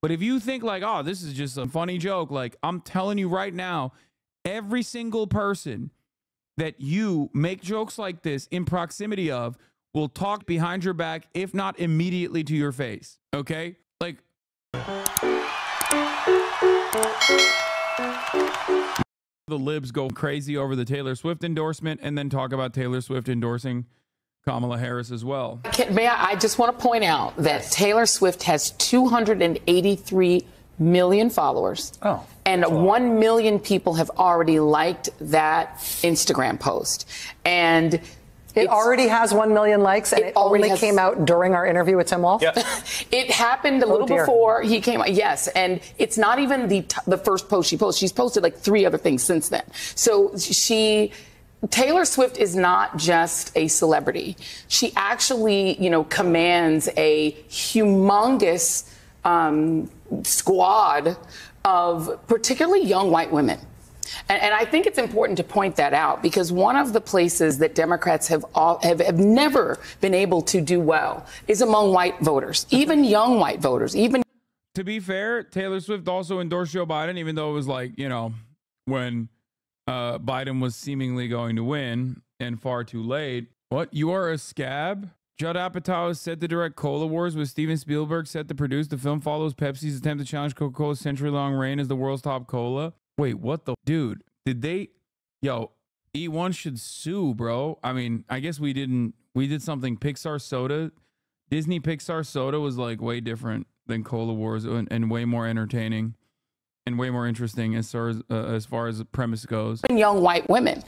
But if you think like, oh, this is just a funny joke, like I'm telling you right now, every single person that you make jokes like this in proximity of will talk behind your back, if not immediately to your face. Okay? Like, the libs go crazy over the Taylor Swift endorsement and then talk about Taylor Swift endorsing Kamala Harris as well. I just want to point out that Taylor Swift has 283 million followers. Oh. And 1 million people have already liked that Instagram post. And it already has 1 million likes, and it only came out during our interview with Tim Wolf? Yeah. It happened a little before he came out. Yes, and it's not even the first post she posted. She's posted like 3 other things since then. So Taylor Swift is not just a celebrity. She actually, commands a humongous squad of particularly young white women. And I think it's important to point that out, because one of the places that Democrats have never been able to do well is among white voters, even young white voters. Even to be fair, Taylor Swift also endorsed Joe Biden, even though it was like, when Biden was seemingly going to win and far too late. What? You are a scab? Judd Apatow is set to direct Cola Wars, with Steven Spielberg set to produce. The film follows Pepsi's attempt to challenge Coca-Cola's century-long reign as the world's top cola. Wait, what the? Dude, did they? Yo, E1 should sue, bro. I mean, I guess we did something. Pixar Soda, Disney Pixar Soda was like way different than Cola Wars and way more entertaining and way more interesting as far as the premise goes. Young white women.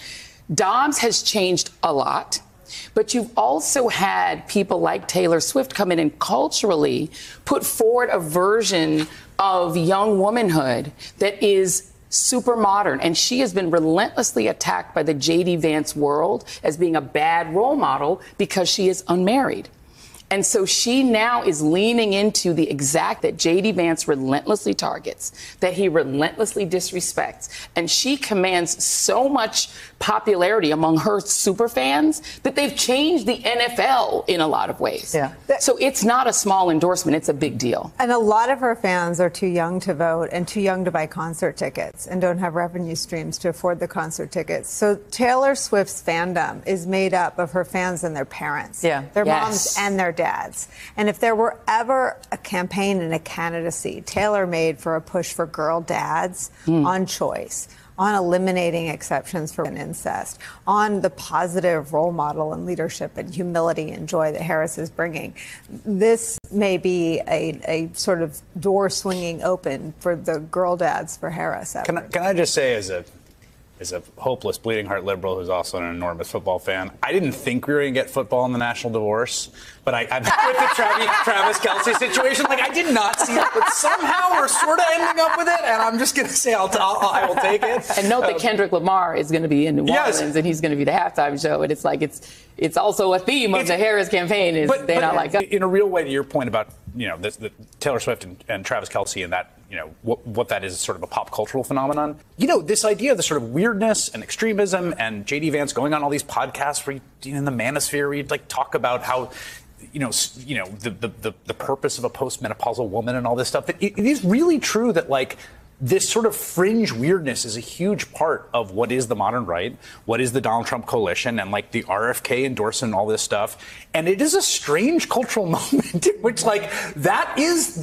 Dobbs has changed a lot, but you've also had people like Taylor Swift come in and culturally put forward a version of young womanhood that is super modern. And she has been relentlessly attacked by the J.D. Vance world as being a bad role model because she is unmarried. And so she now is leaning into the exact that J.D. Vance relentlessly targets, that he relentlessly disrespects. And she commands so much popularity among her super fans that they've changed the NFL in a lot of ways. Yeah. So it's not a small endorsement. It's a big deal. And a lot of her fans are too young to vote and too young to buy concert tickets and don't have revenue streams to afford the concert tickets. So Taylor Swift's fandom is made up of her fans and their parents, their moms and their dads. And if there were ever a campaign and a candidacy tailor-made for a push for girl dads on choice, on eliminating exceptions for incest, on the positive role model and leadership and humility and joy that Harris is bringing, this may be a sort of door swinging open for the girl dads for Harris. Can I just say, as a hopeless bleeding heart liberal who's also an enormous football fan, I didn't think we were going to get football in the national divorce, but I'm with the Travis Kelce situation. Like, I did not see it, but somehow we're sort of ending up with it, and I'm just going to say I will take it. And note that Kendrick Lamar is going to be in New Orleans, and he's going to be the halftime show, and it's like it's also a theme of the Harris campaign is they're not like us. In a real way, to your point about the Taylor Swift and Travis Kelce and that what that is, sort of a pop cultural phenomenon. This idea of the sort of weirdness and extremism, and J.D. Vance going on all these podcasts where in the manosphere where you'd like talk about how the purpose of a postmenopausal woman and all this stuff. It is really true that like this sort of fringe weirdness is a huge part of what is the modern right, what is the Donald Trump coalition, and like the RFK endorsement and all this stuff. And it is a strange cultural moment in which like that is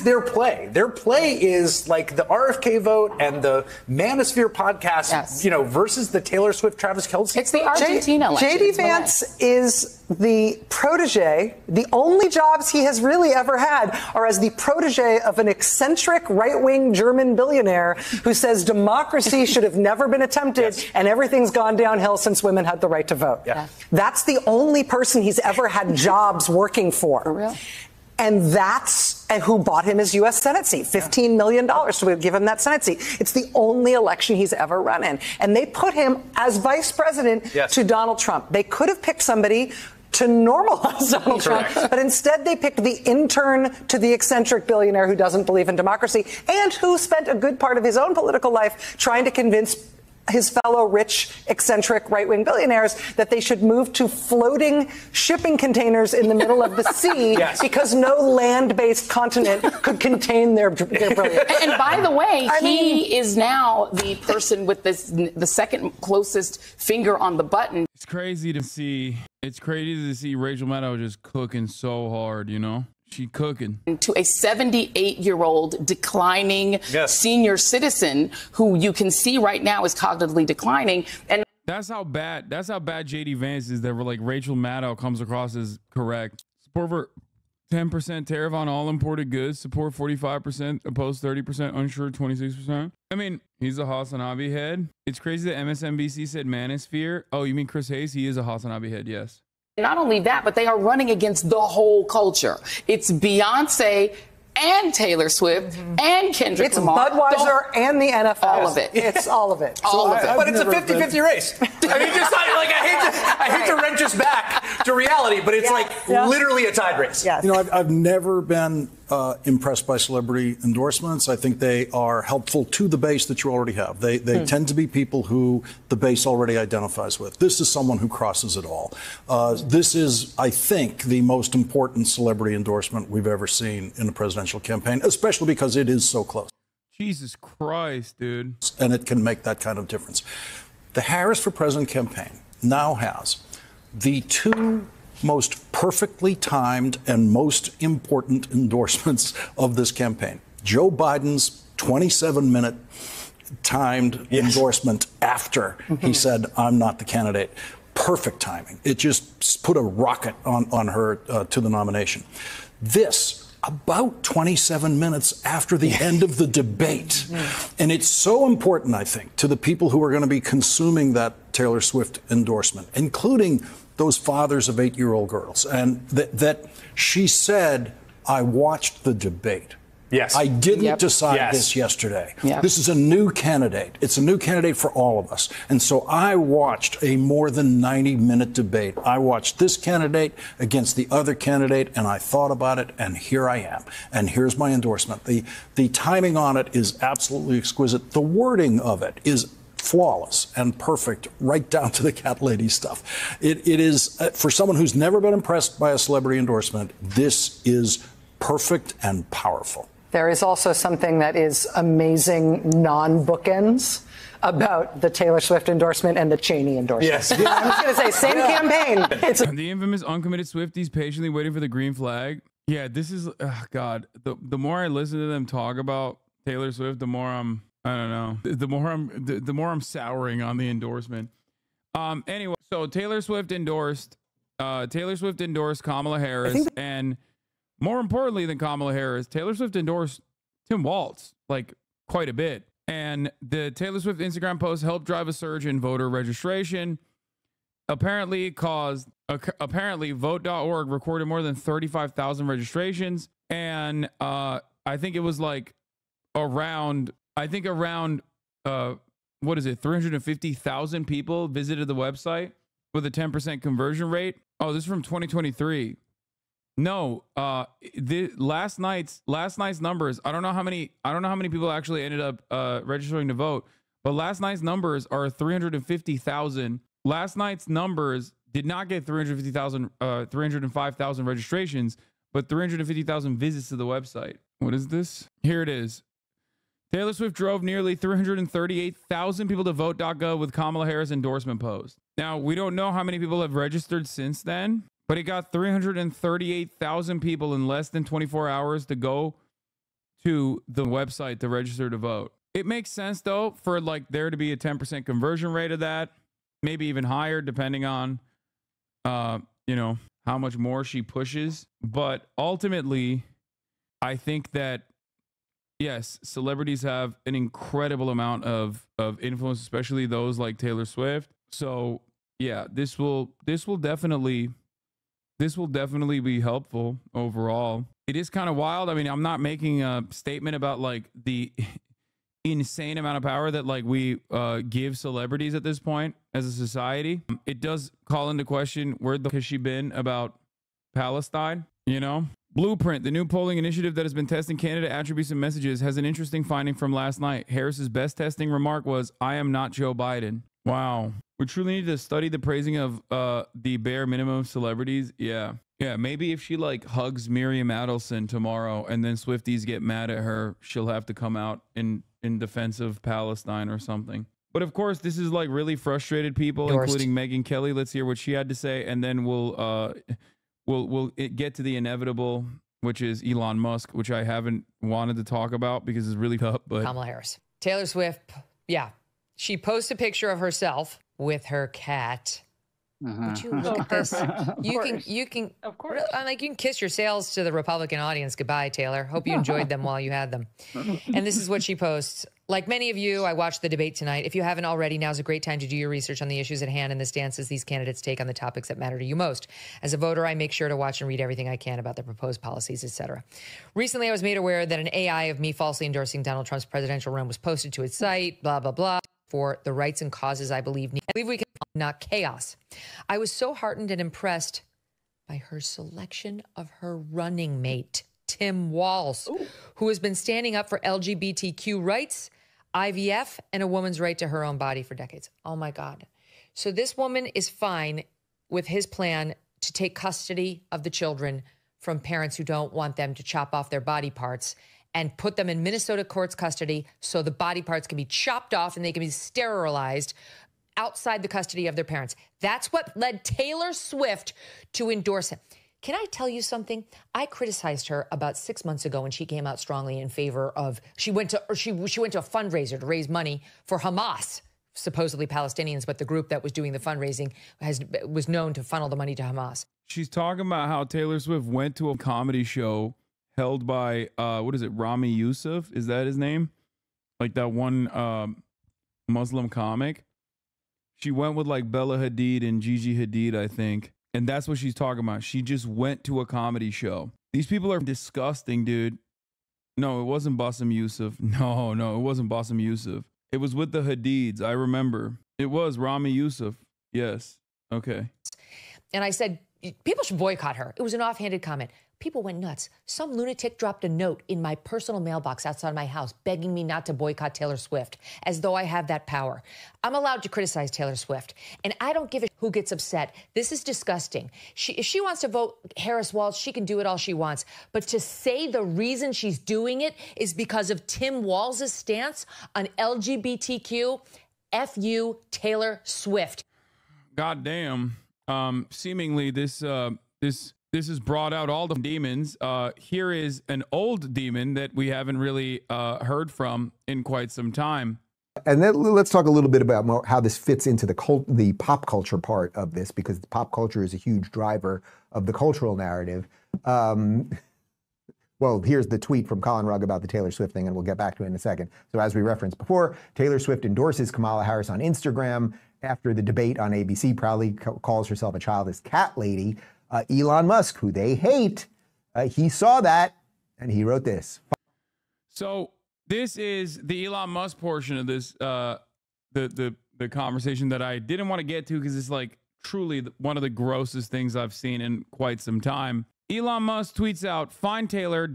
their play. Their play is like the RFK vote and the Manosphere podcast, versus the Taylor Swift, Travis Kelce. It's the Argentina election. J.D. Vance is the protege. The only jobs he has really ever had are as the protege of an eccentric right-wing German billionaire who says democracy should have never been attempted and everything's gone downhill since women had the right to vote. Yeah. That's the only person he's ever had jobs working for. For real? And who bought him his U.S. Senate seat, $15 million to give him that Senate seat. It's the only election he's ever run in. And they put him as vice president to Donald Trump. They could have picked somebody to normalize Donald Trump, but instead they picked the intern to the eccentric billionaire who doesn't believe in democracy and who spent a good part of his own political life trying to convince his fellow rich, eccentric right-wing billionaires that they should move to floating shipping containers in the middle of the sea Yes. because no land-based continent could contain their brilliance. And by the way, he is now the person with the second closest finger on the button. It's crazy to see. It's crazy to see Rachel Maddow just cooking so hard, you know? She cooking. To a 78-year-old declining senior citizen who you can see right now is cognitively declining. And that's how bad JD Vance is, that we're like Rachel Maddow comes across as correct. Support for 10% tariff on all imported goods. Support 45%, opposed 30%, unsure 26%. I mean, he's a HasanAbi head. It's crazy that MSNBC said Manosphere. Oh, you mean Chris Hayes? He is a HasanAbi head, yes. not only that, but they are running against the whole culture. It's Beyonce and Taylor Swift and Kendrick Lamar. It's Budweiser and the NFL. All of it. It's all of it. All of it. But it's a 50-50 race. I mean, just like I hate to wrench us back to reality, but it's literally a tied race. Yes. You know, I've never been impressed by celebrity endorsements. I think they are helpful to the base that you already have. They tend to be people who the base already identifies with. This is someone who crosses it all. This is, I think, the most important celebrity endorsement we've ever seen in a presidential campaign, especially because it is so close. Jesus Christ, dude. And it can make that kind of difference. The Harris for President campaign now has the two most perfectly timed and most important endorsements of this campaign. Joe Biden's 27-minute timed endorsement after he said, "I'm not the candidate." Perfect timing. It just put a rocket on her to the nomination. This, about 27 minutes after the end of the debate. And it's so important, I think, to the people who are going to be consuming that Taylor Swift endorsement, including those fathers of 8-year-old girls. And that she said, "I watched the debate. Yes. I didn't decide this yesterday. This is a new candidate. It's a new candidate for all of us. And so I watched a more than 90-minute debate. I watched this candidate against the other candidate, and I thought about it, and here I am. And here's my endorsement." The timing on it is absolutely exquisite. The wording of it is flawless and perfect, right down to the cat lady stuff. It is, for someone who's never been impressed by a celebrity endorsement, this is perfect and powerful. There is also something that is amazing non-bookends about the Taylor Swift endorsement and the Cheney endorsement. Yes. I'm just going to say, same campaign. It's The infamous uncommitted Swifties patiently waiting for the green flag. Yeah, this is, God, the more I listen to them talk about Taylor Swift, the more I don't know, the more I'm souring on the endorsement. Anyway, so Taylor Swift endorsed Kamala Harris, and more importantly than Kamala Harris, Taylor Swift endorsed Tim Walz, like, quite a bit. And the Taylor Swift Instagram post helped drive a surge in voter registration. Apparently Vote.org recorded more than 35,000 registrations. And I think it was like around 350,000 people visited the website with a 10% conversion rate. Oh, this is from 2023. No, the last night's numbers. I don't know how many people actually ended up registering to vote, but last night's numbers are 350,000. Last night's numbers did not get 305,000 registrations, but 350,000 visits to the website. What is this? Here it is. Taylor Swift drove nearly 338,000 people to vote.gov with Kamala Harris endorsement post. Now, we don't know how many people have registered since then, but it got 338,000 people in less than 24 hours to go to the website to register to vote. It makes sense, though, for like there to be a 10% conversion rate of that, maybe even higher, depending on, how much more she pushes. But ultimately, I think that, yes, celebrities have an incredible amount of influence, especially those like Taylor Swift. So, yeah, this will definitely be helpful overall. It is kind of wild. I mean, I'm not making a statement about like the insane amount of power that like we give celebrities at this point as a society. It does call into question, where the has she been about Palestine? Blueprint, the new polling initiative that has been testing candidate attributes and messages, has an interesting finding from last night. Harris's best testing remark was, "I am not Joe Biden." Wow. We truly need to study the praising of the bare minimum of celebrities. Yeah. Yeah, maybe if she like hugs Miriam Adelson tomorrow and then Swifties get mad at her, she'll have to come out in defense of Palestine or something. But of course, this is like really frustrated people, including Megyn Kelly. Let's hear what she had to say, and then we'll get to the inevitable, which is Elon Musk, which I haven't wanted to talk about because it's really tough. But Kamala Harris, Taylor Swift, yeah, she posts a picture of herself with her cat. Would you look at this? You can, of course. Like, you can kiss your sales to the Republican audience goodbye, Taylor. Hope you enjoyed them while you had them. And this is what she posts. Like many of you, I watched the debate tonight. If you haven't already, now's a great time to do your research on the issues at hand and the stances these candidates take on the topics that matter to you most. As a voter, I make sure to watch and read everything I can about their proposed policies, etc. Recently, I was made aware that an AI of me falsely endorsing Donald Trump's presidential run was posted to its site, blah, blah, blah, for the rights and causes I believe we can, not chaos. I was so heartened and impressed by her selection of her running mate, Tim Walz, who has been standing up for LGBTQ rights, IVF, and a woman's right to her own body for decades. Oh, my God. So this woman is fine with his plan to take custody of the children from parents who don't want them to chop off their body parts and put them in Minnesota court's custody so the body parts can be chopped off and they can be sterilized outside the custody of their parents. That's what led Taylor Swift to endorse him. Can I tell you something? I criticized her about 6 months ago when she came out strongly in favor of, she went to a fundraiser to raise money for Hamas, supposedly Palestinians, but the group that was doing the fundraising was known to funnel the money to Hamas. She's talking about how Taylor Swift went to a comedy show held by, what is it, Rami Youssef? Is that his name? Like that one Muslim comic. She went with like Bella Hadid and Gigi Hadid, I think. And that's what she's talking about. She just went to a comedy show. These people are disgusting, dude. No, it wasn't Bassem Youssef. No, it wasn't Bassem Youssef. It was with the Hadids. I remember. It was Rami Youssef. Yes. Okay. And I said, people should boycott her. It was an offhanded comment. People went nuts. Some lunatic dropped a note in my personal mailbox outside my house begging me not to boycott Taylor Swift, as though I have that power. I'm allowed to criticize Taylor Swift, and I don't give a who gets upset. This is disgusting. If she wants to vote Harris Walz, she can do it all she wants. But to say the reason she's doing it is because of Tim Walz's stance on LGBTQ, F you, Taylor Swift. Goddamn. Seemingly this has brought out all the demons. Here is an old demon that we haven't really heard from in quite some time. And then let's talk a little bit about how this fits into the pop culture part of this, because the pop culture is a huge driver of the cultural narrative. Well, here's the tweet from Colin Rugg about the Taylor Swift thing, and we'll get back to it in a second. So as we referenced before, Taylor Swift endorses Kamala Harris on Instagram after the debate on ABC, proudly calls herself a childless cat lady. Elon Musk, who they hate, he saw that and he wrote this. So this is the Elon Musk portion of this, the conversation that I didn't want to get to because it's like truly one of the grossest things I've seen in quite some time. Elon Musk tweets out, "Fine, Taylor, ...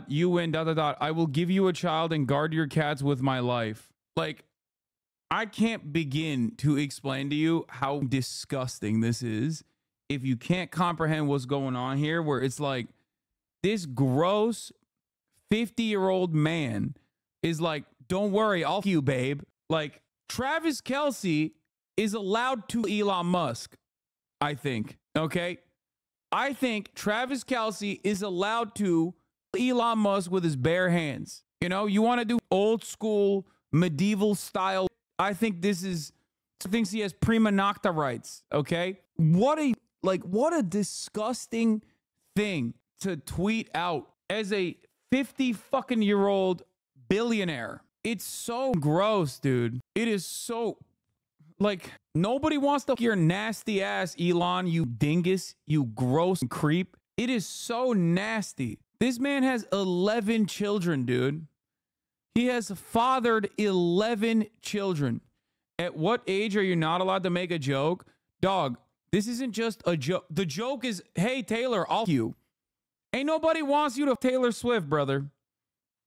you win, ... I will give you a child and guard your cats with my life." Like, I can't begin to explain to you how disgusting this is if you can't comprehend what's going on here, where it's like this gross 50-year-old man is like, "Don't worry, I'll f you, babe." Like, Travis Kelce is allowed to Elon Musk, I think. Okay? I think Travis Kelce is allowed to Elon Musk with his bare hands. You know, you want to do old school medieval style. I think thinks he has prima nocta rights. Okay? What a disgusting thing to tweet out as a 50-fucking-year-old billionaire. It's so gross, dude. It is so, like, nobody wants to your nasty ass, Elon, you dingus, you gross creep. It is so nasty. This man has 11 children, dude. He has fathered 11 children. At what age are you not allowed to make a joke? Dog, this isn't just a joke. The joke is, "Hey, Taylor, I'll f you." Ain't nobody wants you to Taylor Swift, brother.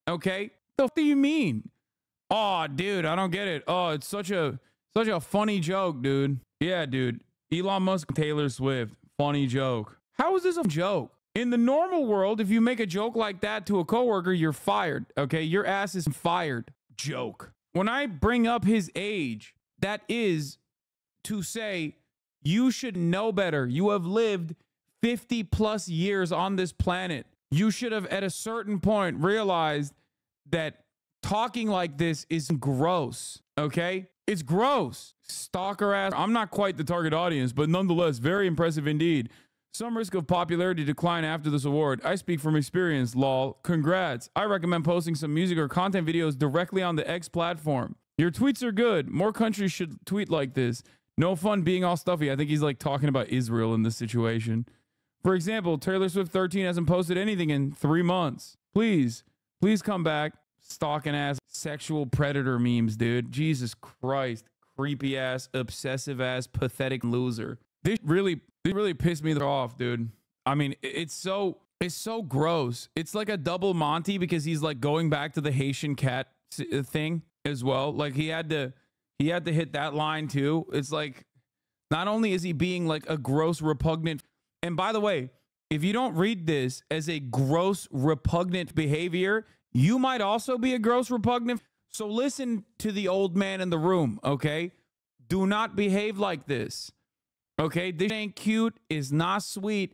Okay? The fuck do you mean? Oh, dude, I don't get it. Oh, it's such a funny joke, dude. Yeah, dude. Elon Musk, Taylor Swift. Funny joke. How is this a joke? In the normal world, if you make a joke like that to a coworker, you're fired. Okay? Your ass is fired. Joke. When I bring up his age, that is to say you should know better. You have lived 50 plus years on this planet. You should have at a certain point realized that talking like this is gross. Okay? It's gross. Stalker ass. I'm not quite the target audience, but nonetheless, very impressive indeed. Some risk of popularity decline after this award. I speak from experience, lol. Congrats. I recommend posting some music or content videos directly on the X platform. Your tweets are good. More countries should tweet like this. No fun being all stuffy. I think he's like talking about Israel in this situation. For example, Taylor Swift 13 hasn't posted anything in 3 months. Please come back. Stalking ass, sexual predator memes, dude. Jesus Christ. Creepy ass, obsessive ass, pathetic loser. This really pissed me off, dude. I mean, it's so gross. It's like a double Monty because he's like going back to the Haitian cat thing as well. Like he had to hit that line too. It's like, not only is he being like a gross, repugnant, and by the way, if you don't read this as a gross, repugnant behavior, you might also be a gross, repugnant. So listen to the old man in the room, okay? Do not behave like this. Okay, this ain't cute, is not sweet.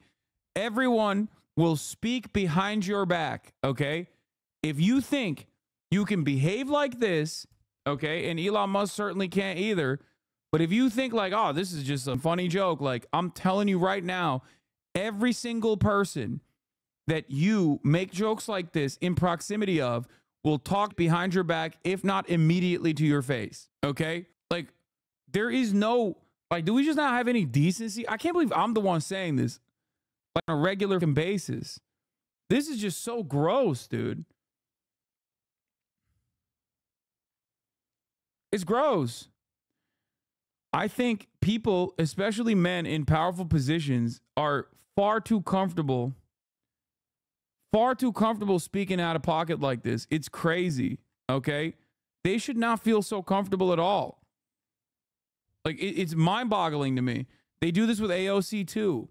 Everyone will speak behind your back, okay? If you think you can behave like this, okay, and Elon Musk certainly can't either, but if you think like, oh, this is just a funny joke, like I'm telling you right now, every single person that you make jokes like this in proximity of will talk behind your back, if not immediately to your face, okay? Like, there is no... Like, do we just not have any decency? I can't believe I'm the one saying this like on a regular basis. This is just so gross, dude. It's gross. I think people, especially men in powerful positions, are far too comfortable speaking out of pocket like this. It's crazy, okay? They should not feel so comfortable at all. Like, it's mind-boggling to me. They do this with AOC, too.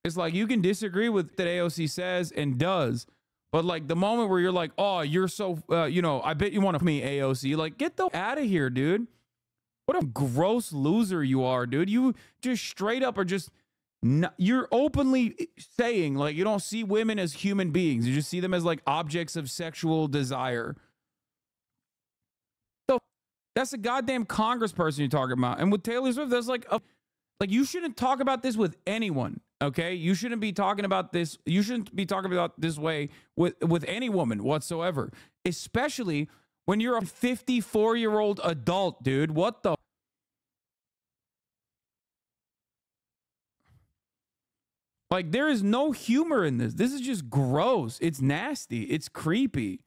It's like, you can disagree with what AOC says and does, but, like, the moment where you're like, oh, you're so, I bet you want to me, AOC. Like, get the out of here, dude. What a gross loser you are, dude. You just straight up are just, you're openly saying, like, you don't see women as human beings. You just see them as, like, objects of sexual desire. That's a goddamn congressperson you're talking about. And with Taylor Swift, that's like you shouldn't talk about this with anyone, okay? You shouldn't be talking about this. You shouldn't be talking about this way with any woman whatsoever, especially when you're a 54-year-old adult, dude. What the? Like, there is no humor in this. This is just gross. It's nasty. It's creepy.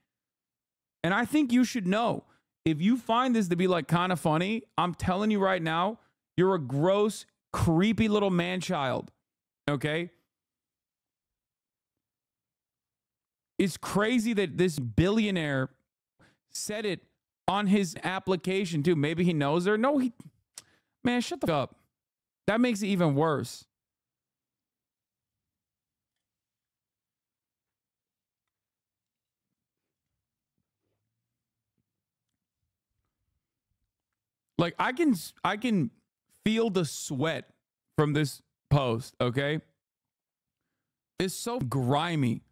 And I think you should know. If you find this to be like kind of funny, I'm telling you right now, you're a gross, creepy little man-child. Okay? It's crazy that this billionaire said it on his application too. Maybe he knows her. No, man, shut the fuck up. That makes it even worse. Like, I can feel the sweat from this post, okay? It's so grimy.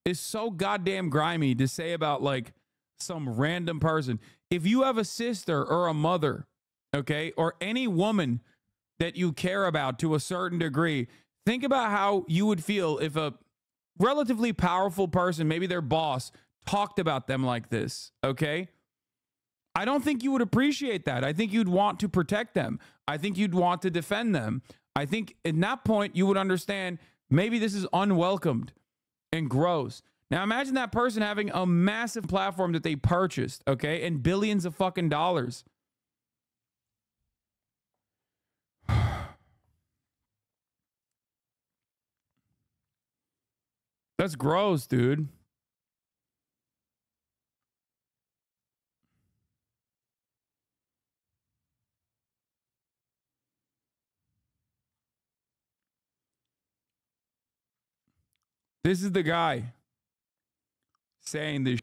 It's so goddamn grimy to say about, like, some random person. If you have a sister or a mother, okay, or any woman that you care about to a certain degree, think about how you would feel if a relatively powerful person, maybe their boss, talked about them like this, okay? I don't think you would appreciate that. I think you'd want to protect them. I think you'd want to defend them. I think at that point you would understand maybe this is unwelcomed and gross. Now imagine that person having a massive platform that they purchased, okay, and billions of fucking dollars. That's gross, dude. This is the guy saying this,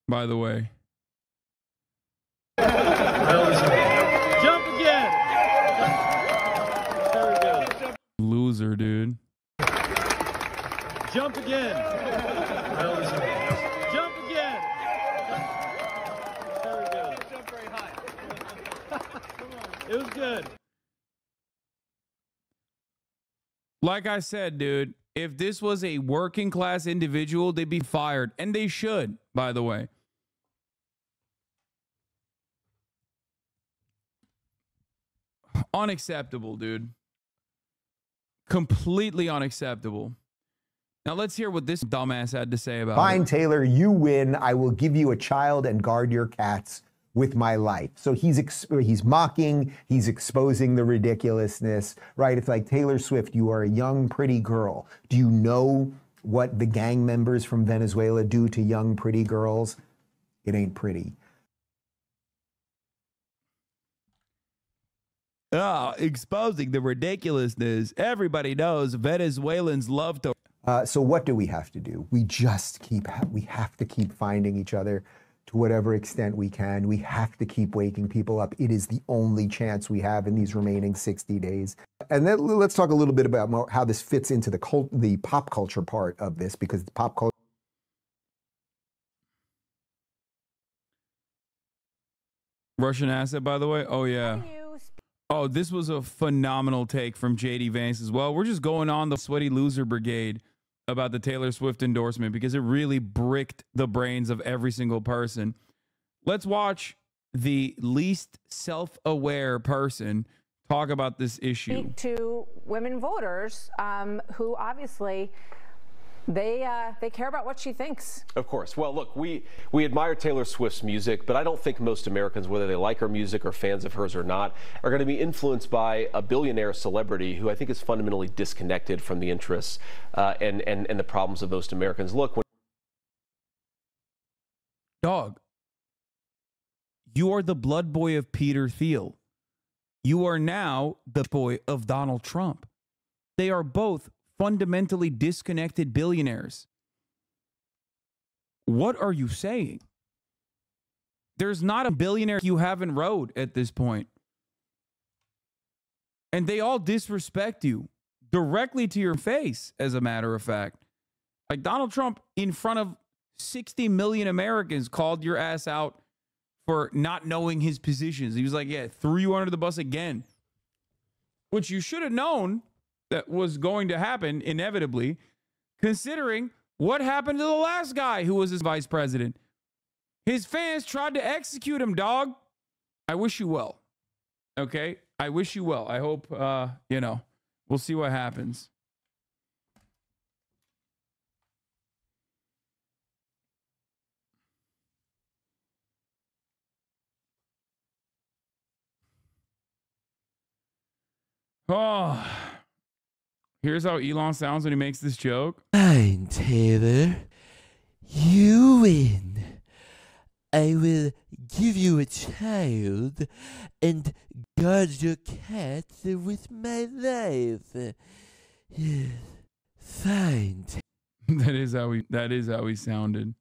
by the way. Jump again. There we go. Loser, dude. Jump again. Jump again. There we go. Jump very high. It was good. Like I said, dude, if this was a working class individual, they'd be fired. And they should, by the way. Unacceptable, dude. Completely unacceptable. Now let's hear what this dumbass had to say about Fine, it. Taylor, you win. I will give you a child and guard your cats with my life. So he's mocking, he's exposing the ridiculousness, right? It's like, Taylor Swift, you are a young, pretty girl. Do you know what the gang members from Venezuela do to young, pretty girls? It ain't pretty. Exposing the ridiculousness. Everybody knows Venezuelans love to. So what do we have to do? We have to keep finding each other to whatever extent we can. We have to keep waking people up. It is the only chance we have in these remaining 60 days. And then let's talk a little bit about how this fits into the pop culture part of this, because the pop culture. Russian asset, by the way. Oh, yeah. Oh, this was a phenomenal take from JD Vance as well. We're just going on the sweaty loser brigade about the Taylor Swift endorsement because it really bricked the brains of every single person. Let's watch the least self-aware person talk about this issue. To women voters who obviously they care about what she thinks. Of course. Well, look, we admire Taylor Swift's music, but I don't think most Americans, whether they like her music or fans of hers or not, are going to be influenced by a billionaire celebrity who I think is fundamentally disconnected from the interests and the problems of most Americans. Look, dog, you are the blood boy of Peter Thiel. You are now the boy of Donald Trump. They are both fundamentally disconnected billionaires. What are you saying? There's not a billionaire you haven't rode at this point. And they all disrespect you directly to your face, as a matter of fact. Like Donald Trump, in front of 60 million Americans, called your ass out for not knowing his positions. He was like, yeah, threw you under the bus again. Which you should have known that was going to happen inevitably, considering what happened to the last guy who was his vice president. His fans tried to execute him, dog. I wish you well. Okay? I wish you well. I hope, we'll see what happens. Oh, here's how Elon sounds when he makes this joke. Fine, Taylor. You win. I will give you a child and guard your cat with my life. Fine. That is how he sounded.